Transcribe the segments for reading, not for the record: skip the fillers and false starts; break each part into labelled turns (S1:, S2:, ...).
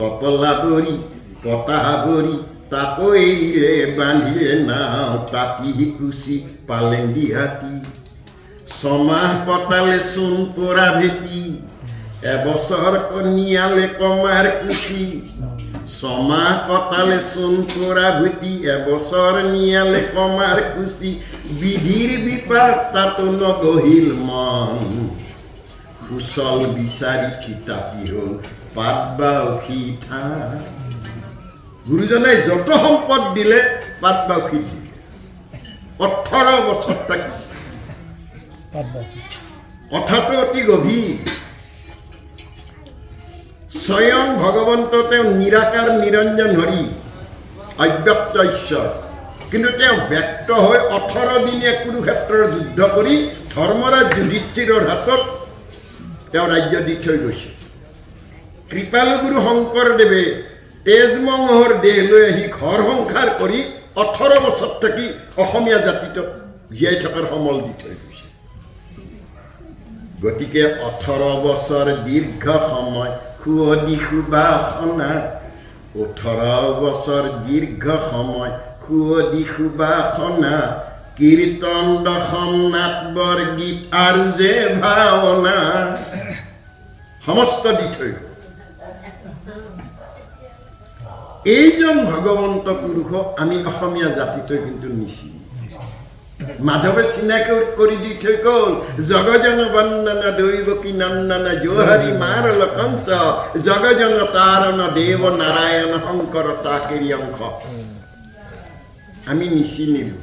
S1: কপলা বৰি কটা বৰি তাকো এৰিলে বান্ধিলে নাও তাঁতি কুচি পালেং দিহাতী ছমাহ পতালে চোন পৰা ভেটি এবছৰ কনিয়ালে কমাৰ কুচি ছমাহ পতালে চোন পৰা ভেটি এবছৰ নিয়ালে কমাৰ কুচি বিধিৰ বিপাক তাতো নগহিল মন কুশল বিচাৰি থিতাপি হ'ল পাত-বাউসী থান। গুৰুজনাই যত সম্পদ দিলে পাত-বাউসী দিলে 18 বছৰ থাকি কথাটো অতি গভীৰ। স্বয়ং ভগৱন্ত তেওঁ নিৰাকাৰ নিৰঞ্জন হৰি অব্যক্ত ঈশ্বৰ, কিন্তু তেওঁ ব্যক্ত হৈ 18 দিনীয়া কুৰুক্ষেত্ৰৰ যুদ্ধ কৰি ধৰ্মৰাজ যুধিষ্ঠিৰৰ হাতত তেওঁ ৰাজ্য দি থৈ গৈছে। কৃপালু গুৰু শংকৰদেৱে তেজমঙহৰ দেহ লৈ আহি ঘৰ সংসাৰ কৰি 18 বছৰ থাকি অসমীয়া জাতিটোক জীয়াই থকাৰ সমল দি থৈ গৈছে। গতিকে 18 বছৰ দীৰ্ঘ সময় সুৱদি সুবাসনা, 18 বছৰ দীৰ্ঘ সময় সুৱদি সুবাসনা, কীৰ্তন দশম নাট বৰগীত আৰু যে ভাওনা সমস্ত দি থৈ গ'ল। এইজন ভগৱন্ত পুৰুষক আমি অসমীয়া জাতিটোৱে কিন্তু নিচিনি। মাধৱে চিনাকি কৰি দি থৈ গ'ল জগজন বন্দন দৈৱকী নন্দন জোহাৰি মাৰল কংস জগজন তাৰণ দেৱ নাৰায়ণ শংকৰ তাকেৰি অংশ। আমি নিচিনিলো।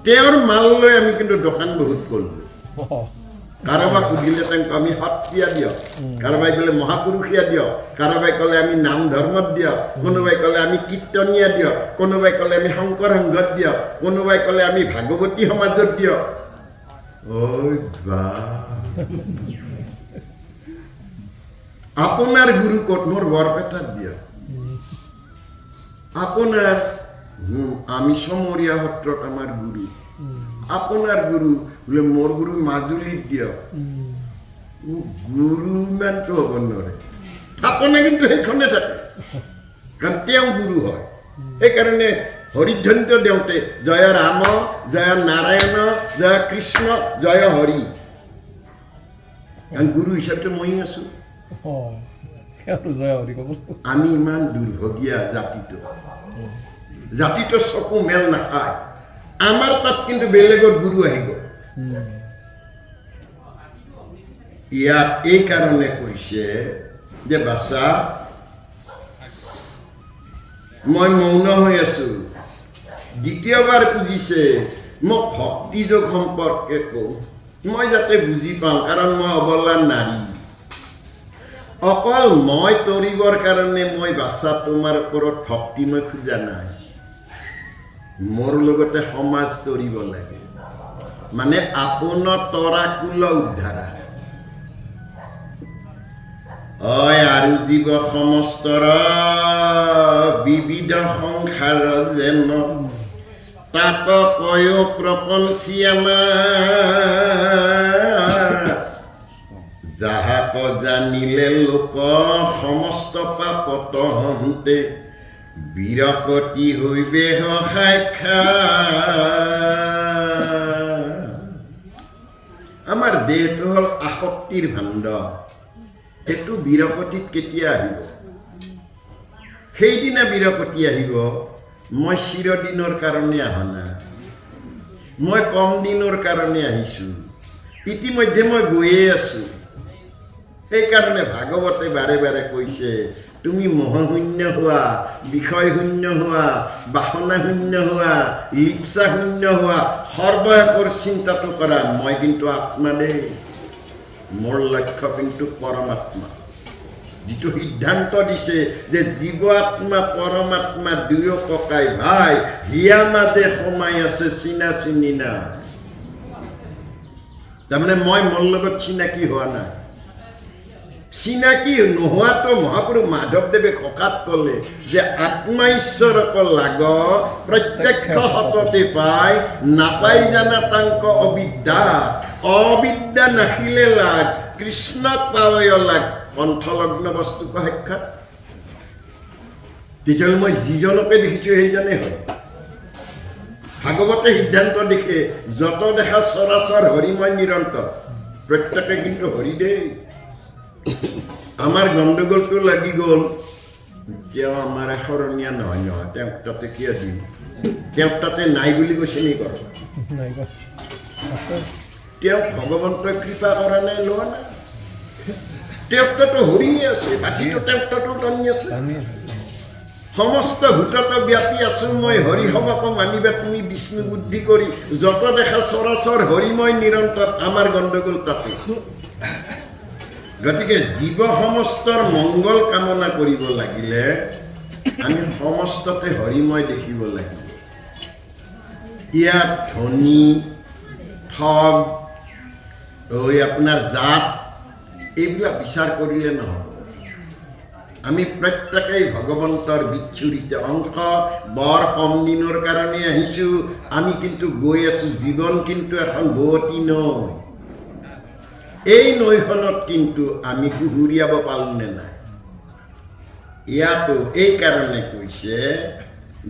S1: তেওঁৰ মাল লৈ আমি কিন্তু দোকান বহুত কৰিলোঁ। কাৰোবাক সুধিলে তেওঁক আমি সত্ৰীয়া দিয়ক, কাৰোবাই ক'লে মহাপুৰুষীয়া দিয়ক, কাৰোবাই ক'লে আমি নাম ধৰ্মত দিয়ক, কোনোবাই ক'লে আমি কীৰ্তনীয়া দিয়ক, কোনোবাই ক'লে আমি শংকৰ সংঘত দিয়ক, কোনোবাই ক'লে আমি ভাগৱতী সমাজত দিয়ক। আপোনাৰ গুৰু ক'ত? মোৰ বৰপেটাত দিয়ক। আপোনাৰ আমি চমৰীয়া সত্ৰত আমাৰ গুৰু। আপোনাৰ গুৰু বোলে মোৰ গুৰু মাজুলীত দিয়ক। গুৰু ইমানটো হ'ব নোৱাৰে, থাপনে কিন্তু সেইখনে থাকে, কাৰণ তেওঁ গুৰু হয়। সেইকাৰণে হৰিধ্বনিত দেওঁতে জয় ৰাম জয় নাৰায়ণ জয় কৃষ্ণ জয় হৰি, কাৰণ গুৰু হিচাপে মই আছো। আমি ইমান দুৰ্ভগীয়া জাতিটো চকু মেল নাখায়। আমাৰ তাত কিন্তু বেলেগৰ গুৰু আহিব। ইয়াত এই কাৰণে কৈছে যে বাছা মই মৌন হৈ আছো। দ্বিতীয়বাৰ বুজিছে মোক ভক্তি যোগ সম্পৰ্কে কওঁ, মই যাতে বুজি পাওঁ, কাৰণ মই অবলা নাৰী। অকল মই তৰিবৰ কাৰণে মই বাছা তোমাৰ ওপৰত ভক্তি মই খোজা নাই, মোৰ লগতে সমাজ তৰিব লাগে, মানে আপোন তৰা কুল উদ্ধাৰা। আৰু জীৱ সমস্তৰ বিবিধ সংসাৰ যেন তাক কয় প্ৰপঞ্চী আমাৰ, যাহাক জানিলে লোক সমস্ত পাপত হন্তে বিৰকতি হৈবে সাক্ষাৎ। আমাৰ দেহটো হ'ল আসক্তিৰ ভাণ্ড, সেইটো বিৰকতিত কেতিয়া আহিব? সেইদিনা বিৰকতি আহিব মই চিৰদিনৰ কাৰণে অহা নাই, মই কম দিনৰ কাৰণে আহিছোঁ, ইতিমধ্যে মই গৈয়ে আছোঁ। সেইকাৰণে ভাগৱতে বাৰে বাৰে কৈছে তুমি মোহশূন্য হোৱা, বিষয় শূন্য হোৱা, বাসনা শূন্য হোৱা, লিপ্সা শূন্য হোৱা, সৰ্বশেষৰ চিন্তাটো কৰা মই কিন্তু আত্মা দেই, মোৰ লক্ষ্য কিন্তু পৰমাত্মা। যিটো সিদ্ধান্ত দিছে যে জীৱ আত্মা পৰমাত্মা দুয়ো ককাই ভাই, হিয়া মাজে সোমাই আছে, চিনা চিনি না। তাৰমানে মই মোৰ লগত চিনাকি হোৱা নাই। চিনাকি নোহোৱাটো মহাপুৰুষ মাধৱদেৱে ককাত ক'লে যে আত্মা ঈশ্বৰক লাগ প্ৰত্যক্ষ সততে পাই, নাপাই জানা তাংক অবিদ্যা, অবিদ্যা নাখিলে লাগ, কৃষ্ণক পাৱয় লাগ, কণ্ঠলগ্ন বস্তুক সাক্ষাৎ। তেতিয়াহ'লে মই যিজনকে দেখিছোঁ সেইজনে হয়। ভাগৱতে সিদ্ধান্ত দেখে যত দেখা চৰাচৰ হৰিময় নিৰন্তৰ, প্ৰত্যেকে কিন্তু হৰি দেই। আমাৰ গণ্ডগোলটো লাগি গ'ল, তেওঁ আমাৰ শৰণীয়া নহয় নহয়, তেওঁক তাতে কিয় দিম, তেওঁক তাতে নাই বুলি কৈছে নি কৰ, তেওঁক ভগৱন্তই কৃপা কৰা নাই, লোৱা নাই। তেওঁক তাতো হৰিয়ে আছে, বাকীটো তেওঁক তাতো টানি আছে। সমস্ত ভূতত ব্যাপী আছো মই, হৰি সমক মানিবা তুমি বিষ্ণু বুদ্ধি কৰি, যত দেখা চৰাচৰ হৰিময় নিৰন্তৰ, আমাৰ গণ্ডগোল তাতে। গতিকে জীৱ সমস্তৰ মংগল কামনা কৰিব লাগিলে আমি সমস্ততে হৰিময় দেখিব লাগিব। ইয়াত ধনী ঠগ আপোনাৰ জাত এইবিলাক বিচাৰ কৰিলে নহ'ব। আমি প্ৰত্যেকেই ভগৱন্তৰ বিচ্ছুৰিত অংশ, বৰ কম দিনৰ কাৰণে আহিছোঁ, আমি কিন্তু গৈ আছোঁ। জীৱন কিন্তু এখন বোৱতী নৈ, এই নৈখনত কিন্তু আমি কুহুৰিয়াব পাৰোঁ নে নাই। ইয়াতো এই কাৰণে কৈছে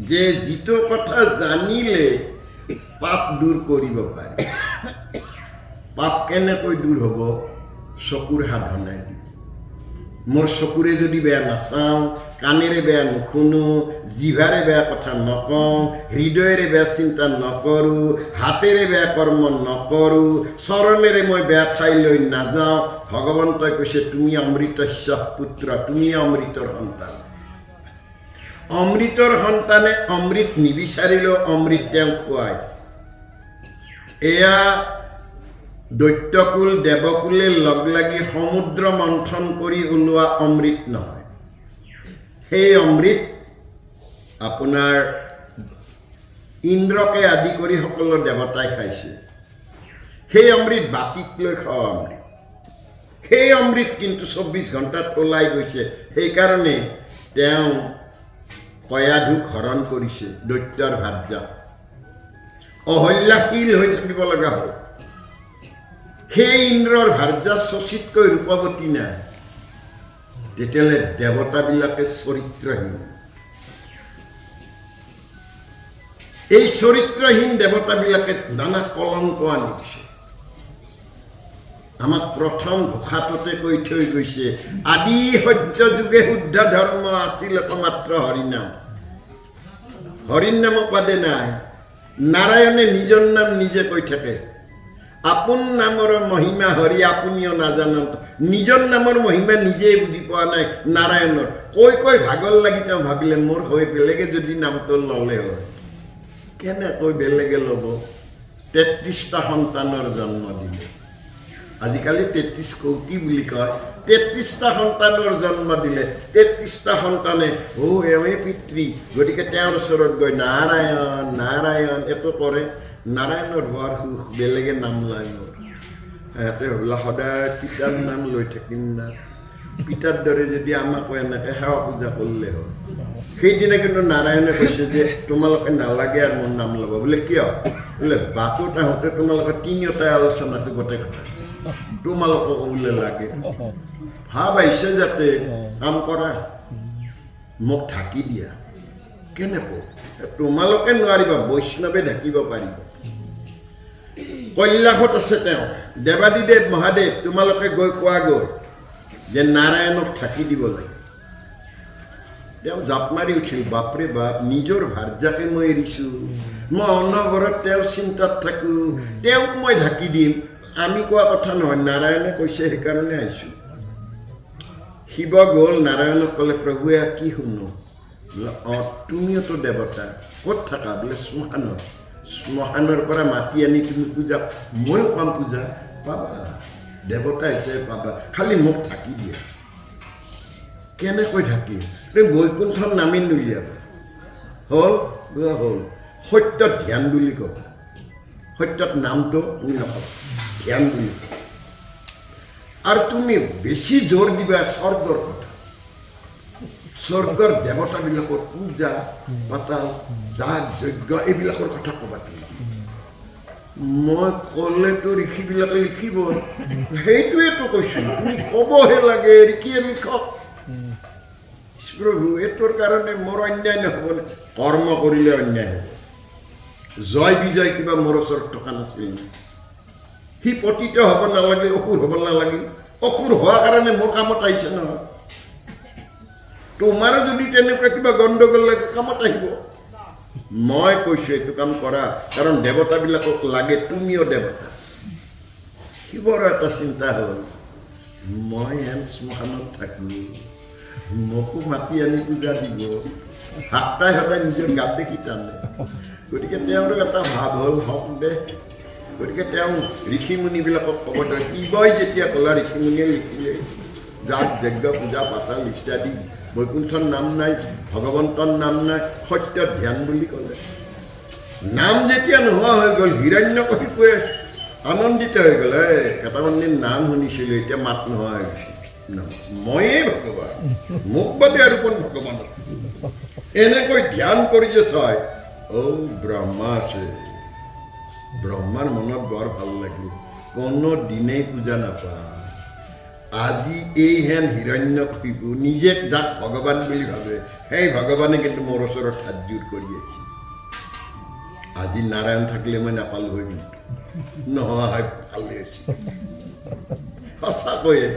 S1: যে যিটো কথা জানিলে পাপ দূৰ কৰিব পাৰি। পাপ কেনেকৈ দূৰ হ'ব? চকুৰ সাধনাই। মোৰ চকুৰে যদি বেয়া নাচাওঁ, কাণেৰে বেয়া নুশুনো, জিভাৰে বেয়া কথা নকওঁ, হৃদয়েৰে বেয়া চিন্তা নকৰোঁ, হাতেৰে বেয়া কৰ্ম নকৰোঁ, চৰণেৰে মই বেয়া ঠাইলৈ নাযাওঁ, ভগৱন্তই কৈছে তুমি অমৃতস্য পুত্ৰ, তুমি অমৃতৰ সন্তান। অমৃতৰ সন্তানে অমৃত নিবিচাৰিলেও অমৃত তেওঁ খুৱায়। এয়া দৈত্যকুল দেৱকুলে লগ লাগি সমুদ্ৰ মন্থন কৰি ওলোৱা অমৃত নহয়। সেই অমৃত আপোনাৰ ইন্দ্ৰকে আদি কৰি সকলো দেৱতাই খাইছে। সেই অমৃত বাতিক লৈ খোৱা অমৃত। সেই অমৃত কিন্তু 24 ঘণ্টাত ওলাই গৈছে। সেইকাৰণে তেওঁ কয়াধুক হৰণ কৰিছে দৈত্যৰ ভাৰ্যা। অহল্যাশীল হৈ থাকিব লগা হ'ল। সেই ইন্দ্ৰৰ ভাৰ্যা শচীতকৈ ৰূপৱতী নাই। তেতিয়াহ'লে দেৱতাবিলাকে চৰিত্ৰহীন। এই চৰিত্ৰহীন দেৱতাবিলাকে নানা কলংক আনি দিছে। আমাক প্ৰথম ঘোষাটোতে কৈ থৈ গৈছে, আদি সত্য যুগে শুদ্ধ ধৰ্ম আছিল একমাত্ৰ হৰিনাম। হৰিনাম পাদে নাই। নাৰায়ণে নিজৰ নাম নিজে কৈ থাকে। আপোন নামৰ মহিমা হৰি আপুনিও নাজানন্ত। নিজৰ নামৰ মহিমা নিজেই বুজি পোৱা নাই নাৰায়ণৰ। কৈ কৈ ভাগৰ লাগি তেওঁ ভাবিলে মোৰ হৈ বেলেগে যদি নামটো ল'লে হয়। কেনেকৈ বেলেগে ল'ব? 33টা সন্তানৰ জন্ম দিলে। আজিকালি 33 কোটি বুলি কয়। 33টা সন্তানৰ জন্ম দিলে। 33টা সন্তানে এওঁৱে পিতৃ, গতিকে তেওঁৰ ওচৰত গৈ নাৰায়ণ নাৰায়ণ এইটো কৰে। নাৰায়ণৰ বৰ সুখ, বেলেগে নাম লয় মোৰ। সিহঁতে ভাবিলা সদায় পিতাৰ নাম লৈ থাকিম না। পিতাৰ দৰে যদি আমাকো এনেকৈ সেৱা পূজা কৰিলে হয়। সেইদিনা কিন্তু নাৰায়ণে কৈছে যে তোমালোকে নালাগে আৰু মোৰ নাম ল'ব। বোলে কিয়? বোলে বাটত আহোঁতে তোমালোকে তিনিওটাই আলোচনাটো গোটেই কথা তোমালোকক বোলে লাগে। ভাৱ আহিছে যাতে কাম কৰা, মোক ঢাকি দিয়া। কেনেকৈ? তোমালোকে নোৱাৰিবা, বৈষ্ণৱে ঢাকিব পাৰিব। কৈলাশত আছে তেওঁ, দেৱাদিদেৱ মহাদেৱ। তোমালোকে গৈ কোৱা গৈ যে নাৰায়ণক ঢাকি দিব লাগে। তেওঁ জাপ মাৰি উঠিল, বাপৰে বাপ, নিজৰ ভাৰ্যাকে মই এৰিছোঁ। মই অনবৰত তেওঁৰ চিন্তাত থাকোঁ, তেওঁক মই ঢাকি দিম। আমি কোৱা কথা নহয়, নাৰায়ণে কৈছে সেইকাৰণে আহিছোঁ। শিৱ গ'ল, নাৰায়ণক ক'লে প্ৰভুৱে কি শুনো? বোলে তুমিওতো দেৱতা, ক'ত থাকা? বোলে শ্মশানত। শ্মশানৰ পৰা মাতি আনি তুমি পূজা, ময়ো পাম পূজা। পাবা, দেৱতা হিচাপে পাবা, খালি মোক ঢাকি দিয়া। কেনেকৈ ঢাকি? তুমি বৈকুণ্ঠত নামি নুলিয়াবা। হ'ল হ'ল। সত্যত ধ্যান বুলি কওঁ। সত্যত নামটো তুমি নকবা, ধ্যান বুলি কওঁ। আৰু তুমি বেছি জোৰ দিবা স্বৰ্গৰ কথা। স্বৰ্গৰ দেৱতাবিলাকৰ পূজা পাতাল, যাগ যজ্ঞ এইবিলাকৰ কথা ক'বা তুমি। মই ক'লেতো ঋষিবিলাকে লিখিব, সেইটোৱেতো কৈছোঁ। তুমি ক'বহে লাগে, ঋষিয়ে লিখক। প্ৰভু এইটোৰ কাৰণে মোৰ অন্যায় নহ'ব কৰ্ম কৰিলে অন্যায় হ'ব জয় বিজয় কিবা মোৰ ওচৰত থকা নাছিল সি পতিত হ'ব নালাগিল অসুৰ হ'ব নালাগিল অসুৰ হোৱাৰ কাৰণে মোৰ কামত আহিছে নহয় তোমাৰো যদি তেনেকুৱা কিবা গণ্ডগোল লাগে কামত আহিব মই কৈছোঁ এইটো কাম কৰা কাৰণ দেৱতাবিলাকক লাগে তুমিও দেৱতা শিৱৰ এটা চিন্তা হ'ল মই এন শ্মশানত থাকোঁ মোকো মাতি আনি পূজা দিব সাতটাই সদায় নিজৰ গাতে কিটানে গতিকে তেওঁৰ এটা ভাৱ হ'ল হওক দে গতিকে তেওঁ ঋষিমুনিবিলাকক ক'ব ধৰে শিৱই যেতিয়া ক'লা ঋষিমুনিয়ে লিখিলে যাক যজ্ঞ পূজা পাতাল ইত্যাদি বৈকুণ্ঠৰ নাম নাই ভগৱন্তৰ নাম নাই সত্য ধ্যান বুলি ক'লে নাম যেতিয়া নোহোৱা হৈ গ'ল হিৰণ্যকশিপুৱে আনন্দিত হৈ গ'ল কেইটামান দিন নাম শুনিছিলোঁ এতিয়া মাত নোহোৱা হৈ গৈছে ময়ে ভগৱান মোক বাদে আৰু কোন ভগৱান এনেকৈ ধ্যান কৰি যে চাই ব্ৰহ্মা আছে ব্ৰহ্মাৰ মনত বৰ ভাল লাগিল কোনো দিনেই পূজা নাপায় আজি এই হেন হিৰণ্যকশিপু নিজে যাক ভগৱান বুলি ভাবে সেই ভগৱানে কিন্তু মোৰ ওচৰত হাত জোৰ কৰি আছে আজি নাৰায়ণ থাকিলে মই নাপালো হৈ কিন্তু নোহোৱা হয় ভালে আছে সঁচাকৈয়ে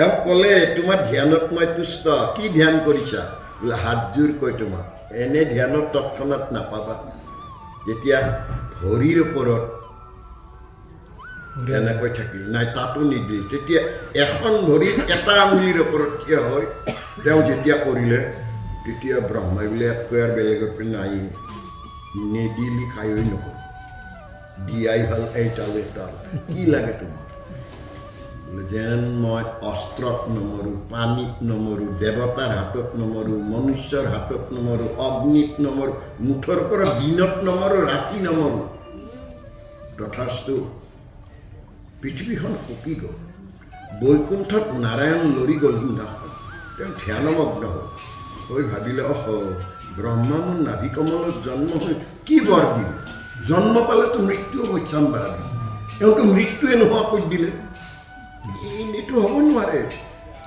S1: এওঁ ক'লে তোমাৰ ধ্যানত মই তুষ্ট কি ধ্যান কৰিছা বোলে হাত জোৰ কৈ তোমাক এনে ধ্যানত তৎক্ষণাত নাপাবা যেতিয়া ভৰিৰ ওপৰত এনেকৈ থাকিল নাই তাতো নিদিল তেতিয়া এখন ভৰিত এটা আঙুলিৰ ওপৰত থিয় হৈ তেওঁ যেতিয়া কৰিলে তেতিয়া ব্ৰহ্মাই বোলে ইয়াতকৈ আৰু বেলেগৰ পৰা নাই নিদিলি খায়ো নকৰোঁ দিয়াই ভাল এই তালে তাল কি লাগে তোমাক বোলে যেন মই অস্ত্ৰত নমৰোঁ পানীত নমৰোঁ দেৱতাৰ হাতত নমৰোঁ মনুষ্যৰ হাতত নমৰোঁ অগ্নিত নমৰোঁ মুঠৰ পৰা দিনত নমৰোঁ ৰাতি নমৰোঁ তথাস্তু পৃথিৱীখন কঁপি গ'ল বৈকুণ্ঠত নাৰায়ণ লৰি গ'ল সিদিনাখন তেওঁ ধ্যানমগ্ন হ'ল হৈ ভাবিলে ব্ৰহ্মা মোৰ নাভি কমলত জন্ম হৈ কি বৰ দিলে জন্ম পালেতো মৃত্যু হৈছাম বাঢ়ি তেওঁতো মৃত্যুৱে নোহোৱা কৰি দিলে এইটো হ'ব নোৱাৰে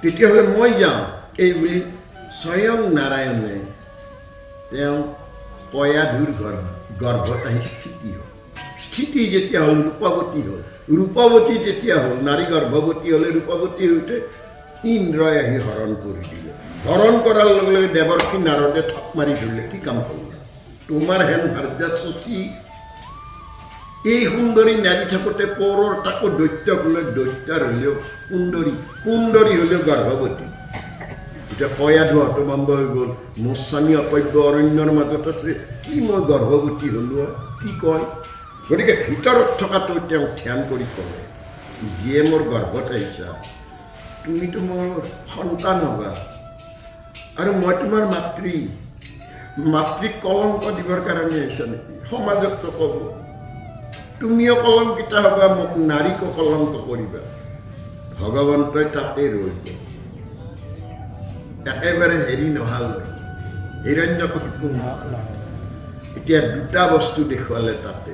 S1: তেতিয়াহ'লে মই যাওঁ এই বুলি স্বয়ং নাৰায়ণে তেওঁ পয়াধুৰ গৰ্ভত আহি স্থিতি হ'ল স্থিতি যেতিয়া হ'ল ৰূপৱতী হ'ল ৰূপৱতী যেতিয়া হ'ল নাৰী গৰ্ভৱতী হ'লে ৰূপৱতী হওঁতে ইন্দ্ৰই আহি হৰণ কৰি দিলে হৰণ কৰাৰ লগে লগে দেৱৰ্ষি নাৰদে থাপ মাৰি ধৰিলে কি কাম কৰিলে তোমাৰ হেন ভাৰ্যা চচি এই সুন্দৰী নাৰী থাকোঁতে পৰৰ তাকো দৈত্য বোলে দৈত্যাৰ হ'লেও সুন্দৰী হ'লেও গৰ্ভৱতী এতিয়া পয়াধু হতভম্ব হৈ গ'ল মোৰ স্বামী অপব্য অৰণ্যৰ মাজত আছে কি মই গৰ্ভৱতী হ'লো কি কয় গতিকে ভিতৰত থকাটো তেওঁ ধ্যান কৰি ক'লে যিয়ে মোৰ গৰ্ভত আহিছা তুমিতো মোৰ সন্তান হ'বা আৰু মই তোমাৰ মাতৃক কলংক দিবৰ কাৰণে আহিছা নেকি সমাজতো ক'ব তুমিও কলংকিতা হ'বা মোক নাৰীকো কলংক কৰিবা ভগৱন্তই তাতে ৰৈ গ'ল একেবাৰে হেৰি নহালৈ হিৰণ্যকশিপু এতিয়া দুটা বস্তু দেখুৱালে তাতে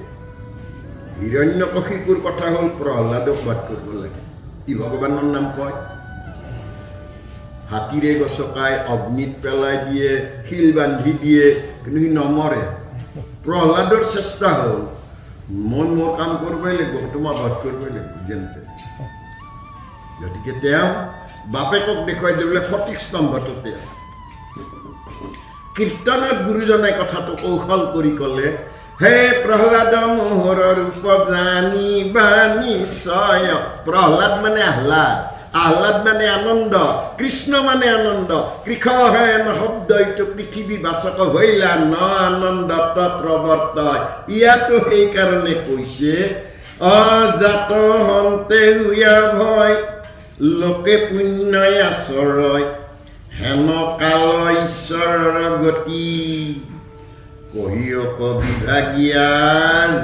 S1: হিৰণ্যকশিপুৰ কথা হ'ল প্ৰহ্লাদক বাদ কৰিব লাগে ই ভগৱানৰ নাম কয় হাতীৰে গছকাই অগ্নিত পেলাই দিয়ে শিল বান্ধি দিয়ে কিন্তু সি নমৰে প্ৰহ্লাদৰ চেষ্টা হ'ল মই মোৰ কাম কৰিবই লাগিব তোমাৰ বাদ কৰিবই লাগিব যেনতে গতিকে তেওঁ বাপেকক দেখুৱাই দিবলৈ সঠিক স্তম্ভটোতে আছে কীৰ্তনত গুৰুজনে কথাটো কৌশল কৰি ক'লে হে প্ৰহ্লাদ মোহৰ ৰূপ জানিবা নিশ্চয় প্ৰহ্লাদ মানে আহ্লাদ মানে আনন্দ কৃষ্ণ মানে আনন্দ কৃষ হেন শব্দ এইটো পৃথিৱী বাচক হৈলা ন আনন্দ প্ৰৱৰ্তয় ইয়াতো সেইকাৰণে কৈছে অজাত হন্তে হুয়া ভয় লোকে পুণ্যই আচৰয় হেন কাল ঈশ্বৰৰ গতি কহিয়ক বিভাগীয়া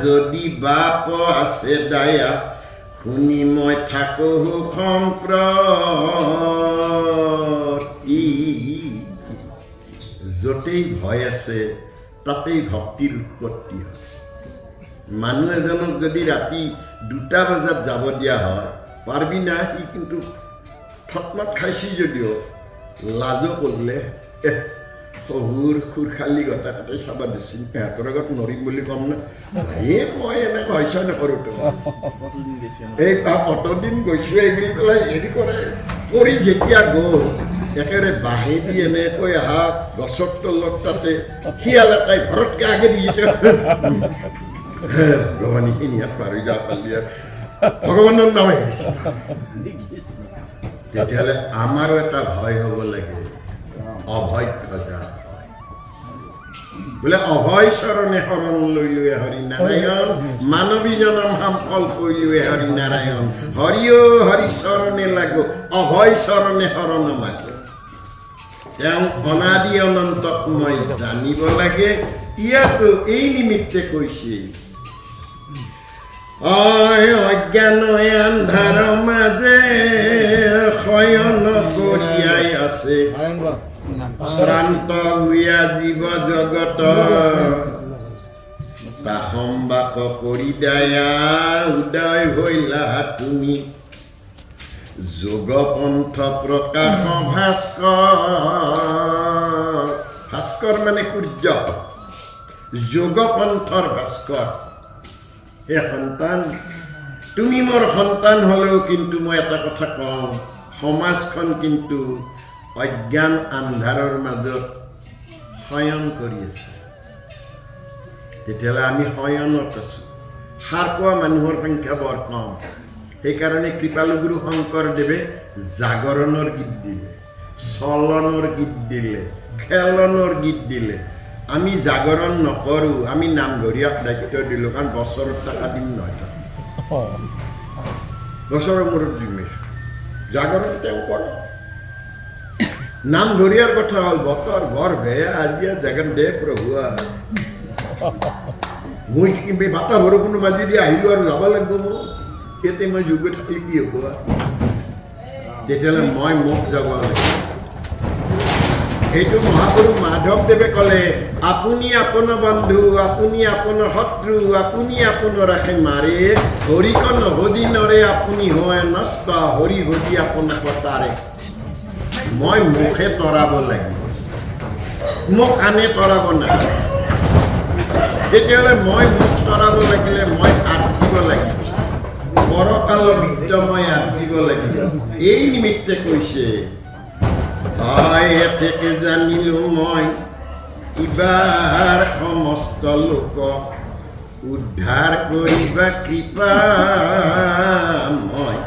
S1: যদি বাপ আছে দায়া শুনি মই থাকো সম্প্ৰতি য'তেই ভয় আছে তাতেই ভক্তিৰ উৎপত্তি হয় মানুহ এজনক যদি ৰাতি 2টা বজাত যাব দিয়া হয় পাৰবি না সি কিন্তু থতমত খাইছি যদিও লাজো কৰিলে শহুৰ খুৰ খালি গতা কাটাই চাবা দিছিল সিহঁতৰ আগত নৰিম বুলি ক'ম না মই এনেকৈ হৈছে নকৰোঁতো এই অতদিন গৈছোঁ এইবুলি পেলাই হেৰি কৰে কৰি যেতিয়া গ'ল একেবাৰে বাঁহেদি এনেকৈ অহা গছৰ তলত তাতে শিয়াল এটাই ঘৰতকৈ আগে দি ভগৱান এইখিনি ইয়াত পাৰি যা পালি আৰু ভগৱানৰ নাম আহিছে তেতিয়াহ'লে আমাৰো এটা ভয় হ'ব লাগে অভয় খোজা বোলে অভয় চৰণে শৰণ লৈ লৈ হৰি নাৰায়ণ মানৱী জনম হাম ফল কৰিলে হৰি নাৰায়ণ হৰিও হৰি চৰণে লাগো অভয় চৰণে শৰণ মাগো তেওঁ অনাদি অনন্তক মই জানিব লাগে ইয়াতো এই নিমিত্তে কৈছে অজ্ঞানই আন্ধাৰ মাজে শয়ন কৰিয়াই আছে শ্ৰান্ত গুয়া জীৱ জগত তাসম্বাক কৰি দায়া উদয় হৈলা তুমি যোগপন্থ প্ৰকাশ ভাস্কৰ ভাস্কৰ মানে সূৰ্য যোগপন্থৰ ভাস্কৰ হে সন্তান তুমি মোৰ সন্তান হ'লেও কিন্তু মই এটা কথা কওঁ সমাজখন কিন্তু অজ্ঞান আন্ধাৰৰ মাজত শয়ন কৰি আছে তেতিয়াহ'লে আমি শয়নত আছোঁ সাৰ পোৱা মানুহৰ সংখ্যা বৰ কম সেইকাৰণে কৃপালুগুৰু শংকৰদেৱে জাগৰণৰ গীত দিলে চলনৰ গীত দিলে খেলনৰ গীত দিলে আমি জাগৰণ নকৰোঁ আমি নামঘৰীয়াক দায়িত্ব দিলোঁ কাৰণ বছৰত টকা দিম নহয় বছৰৰ মূৰত দিম জাগৰণ তেওঁ কৰে নামঘৰীয়াৰ কথা হ'ল বতৰ বৰ বেয়া আজি জেগাত দে প্ৰভু মই বাতা বৰষুণ বাজি দি আহিলোঁ আৰু যাব লাগিব মোক ইয়াতে মই যোগ্য থাকিলে কি হ'ব তেতিয়াহ'লে মই মোক যাব লাগিব এইটো মহাপুৰুষ মাধৱদেৱে ক'লে আপুনি আপোনাৰ বন্ধু আপুনি আপোনাৰ শত্ৰু আপুনি আপোনাৰ ৰাখে মাৰে হৰিক নহদি নৰে আপুনি হয় নষ্ট হৰি হৰি আপোনাক তাৰে মই মুখে তৰাব লাগিব মোক আনে তৰাব নাই তেতিয়াহ'লে মই মুখ তৰাব লাগিলে মই আঁঠিব লাগিব পৰকালৰ বিত্ত মই আঁঠিব লাগিব এই নিমিত্তে কৈছে এতেকে জানিলো মই ইবাৰ সমস্ত লোক উদ্ধাৰ কৰিবা কৃপা মই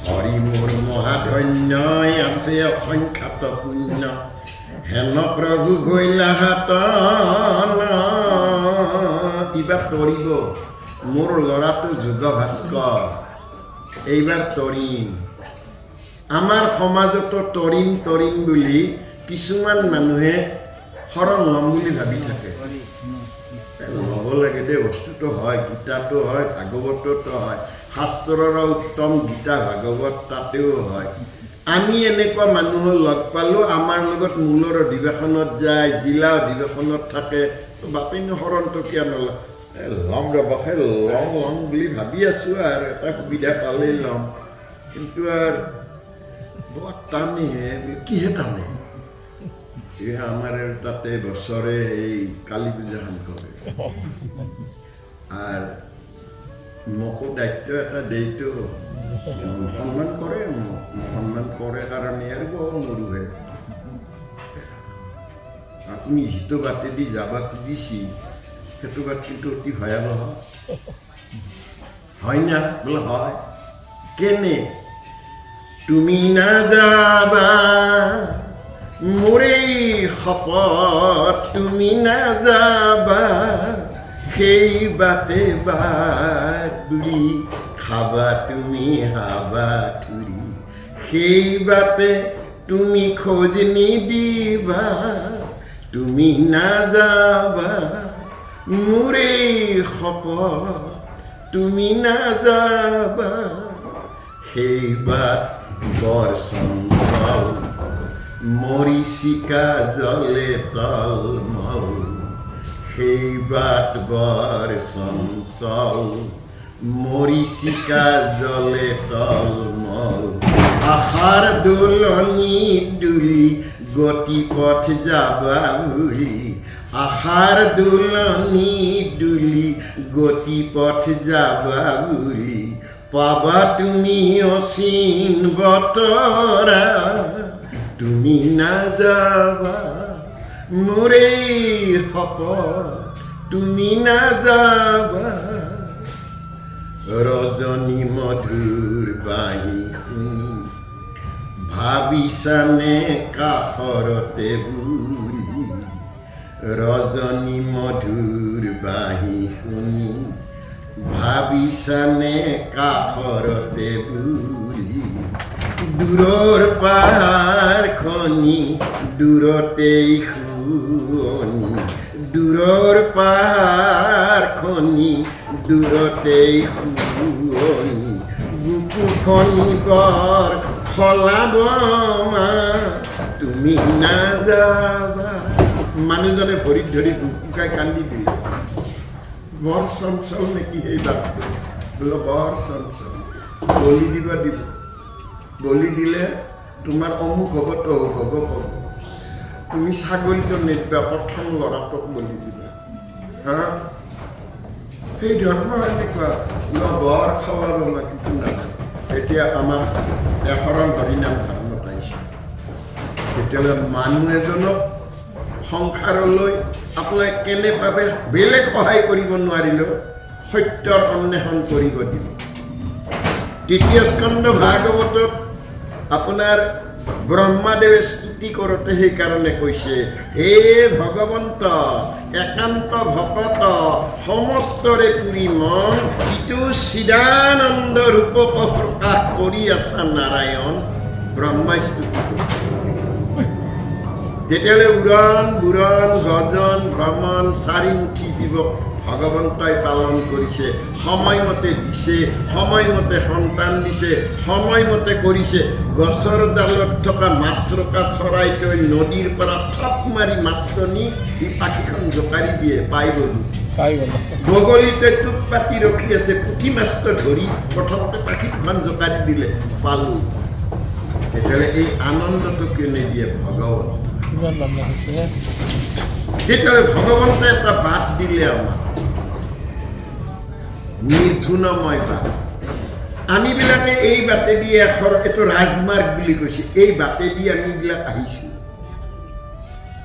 S1: হৰি মোৰ মহাধন্যই আছে অসংখ্যাত পুণ্য হেন প্ৰভু গৈলা হাতন এইবাৰ তৰিব মোৰ ল'ৰাটো যোগ ভাস্কৰ এইবাৰ তৰিম আমাৰ সমাজতো তৰিম তৰিম বুলি কিছুমান মানুহে শৰণ ল'ম বুলি ভাবি থাকে ল'ব লাগে দেই বস্তুটো হয় গীতাটো হয় ভাগৱততো হয় শাস্ত্ৰৰ উত্তম গীতা ভাগৱত তাতেও হয় আমি এনেকুৱা মানুহৰ লগ পালোঁ আমাৰ লগত মূলৰ অধিৱেশনত যায় জিলা অধিৱেশনত থাকে বাপেনো শৰণটো কিয় নলয় ল'ম ৰবহে ল'ম বুলি ভাবি আছোঁ আৰু এটা সুবিধা পালেই ল'ম কিন্তু আৰু বৰ টানেহে কিহে টানে আমাৰ তাতে বছৰে এই কালী পূজাখন কৰে আৰু মোকো দায়িত্ব এটা দেইতো সন্মান কৰে কাৰণে আৰু বৰ নৰুহে আপুনি যিটো বাটেদি যাব খুজিছি সেইটো বাট কিন্তু অতি ভয়াৱহ হয় না বোলে হয় কেনে তুমি না যাবা মোৰে শপত তুমি না যাবা সেই বাটে বাটুৰি খাবা তুমি হাবা থুৰি সেই বাটে তুমি খোজ নিদিবা তুমি না যাবা মোৰে শপত তুমি না যাবা সেই বাট বৰ চঞ্চল মৰিচিকা জলে তলমল সেই বাট বৰ চঞ্চল মৰিচিকা জলে তলমল আশাৰ দোলনি দুলি গতি পথ যাবা বুলি আশাৰ দুলনি দুলি গতি পথ যাবা বুলি পাবা তুমি অচিন বতৰা তুমি নাযাবা মোৰে শপত তুমি নাযাবা ৰজনী মধুৰ বাণী শুনি ভাবিছানে কাষৰতে বুলি ৰজনী মধুৰ বাণী শুনি ভাবিছানে কাষৰতে বুলি দূৰৰ পাহাৰ খনি দূৰতেই শুৱনি দূৰৰ পাহাৰ খনি দূৰতেই শুৱনি বুকুখনি বৰ ফলাব মা তুমি নাযাবা মানুহজনে ভৰিত ধৰি বুকুকাই কান্দি দিলে বৰ চঞ্চল নেকি সেই বাপটো বোলে বৰ চঞ্চল বলি দিবা দিব বলি দিলে তোমাৰ অমুক হ'ব তমুক হ'ব ক'ব তুমি ছাগলীটো নিদিবা প্ৰথম ল'ৰাটোক বলি দিবা হা সেই ধৰ্ম এনেকুৱা বৰ খাব কিন্তু নাজানো এতিয়া আমাৰ এশৰণ হৰিনাম ধৰ্মত আহিছে তেতিয়াহ'লে মানুহ এজনক সংসাৰলৈ আপোনাক কেনেভাৱে বেলেগ সহায় কৰিব নোৱাৰিলেও সত্যৰ অন্বেষণ কৰিব দিব তৃতীয় স্কন্ধ ভাগৱতত আপোনাৰ ব্ৰহ্মাদেৱে স্তুতি কৰোঁতে সেইকাৰণে কৈছে হে ভগৱন্ত একান্ত ভকত সমস্তৰে পুৰি মন ইটো চিদানন্দ ৰূপক প্ৰকাশ কৰি আছা নাৰায়ণ ব্ৰহ্মাই স্তুতি কৰিছে তেতিয়াহ'লে উৰণ বুৰণ গজন ভ্ৰমণ চাৰিমুঠি দিৱস ভগৱন্তই পালন কৰিছে সময়মতে দিছে সময়মতে সন্তান দিছে সময়মতে কৰিছে গছৰ ডালত থকা মাছৰোকা চৰাইটোৱে নদীৰ পৰা থাপ মাৰি মাছজনী এই পাখিখন জোকাৰি দিয়ে পাই গ'লো বগলীটোৱে টোপ পাতি ৰখি আছে পুঠি মাছটো ধৰি প্ৰথমতে পাখিখন জোকাৰি দিলে পালোঁ তেতিয়াহ'লে এই আনন্দটো কেনে দিয়ে ভগৱান তেতিয়াহ'লে ভগৱন্তে এটা বাট দিলে আমাক নিৰ্ধুনময় বাট আমিবিলাকে এই বাটেদি এইটো ৰাজমাৰ্গ বুলি কৈছে এই বাটেদি আমিবিলাক আহিছোঁ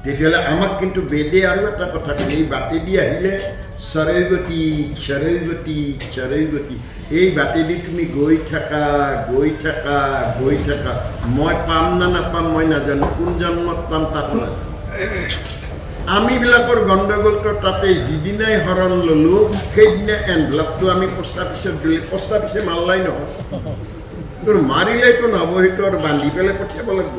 S1: তেতিয়াহ'লে আমাক কিন্তু বেদে আৰু এটা কথা কয় এই বাটেদি আহিলে চৰৈগতি চৰৈগতি চৰৈগতি এই বাটেদি তুমি গৈ থাকা গৈ থাকা গৈ থাকা মই পাম না নাপাম মই নাজানো কোন জন্মত পাম তাক নাজানো আমিবিলাকৰ গণ্ডগোলটো তাতে যিদিনাই হৰণ ল'লোঁ সেইদিনা এনভেলপটো আমি পোষ্ট অফিচত দিলে পোষ্ট অফিচে মাৰলাই নহয় তোৰ মাৰিলেতো নহ'ব সেইটো আৰু বান্ধি পেলাই পঠিয়াব লাগিব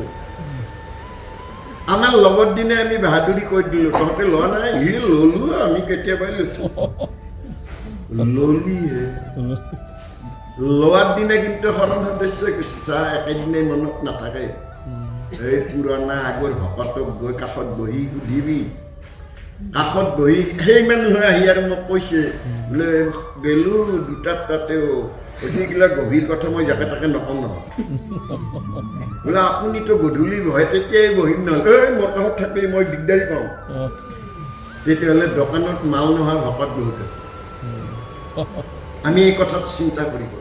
S1: আমাৰ লগত দিনে আমি বাহাদুৰি কৈ দিলোঁ তহঁতে লোৱা নাই সি ল'লোঁ আমি কেতিয়াবাই লৈছোঁ ললিহে লোৱাৰ দিনা কিন্তু হৰণ সদস্য কৈছে চা একেদিনাই মনত নাথাকে এই পুৰণা আগৰ ভকতক গৈ কাষত বহি সুধিবি কাষত বহি সেই মানুহে আহি আৰু মোক কৈছে বোলে গেলোঁ দুটাত তাতেও সেইবিলাক গভীৰ কথা মই যাকে তাকে নকওঁ নহয় বোলে আপুনিতো গধূলি বহে তেতিয়াই বহিম নহ'লে এই মোৰ কাষত থাকিলে মই দিগদাৰী পাওঁ তেতিয়াহ'লে দোকানত মাল নোহোৱা ভকত বহুত আছে আমি এই কথাত চিন্তা কৰিব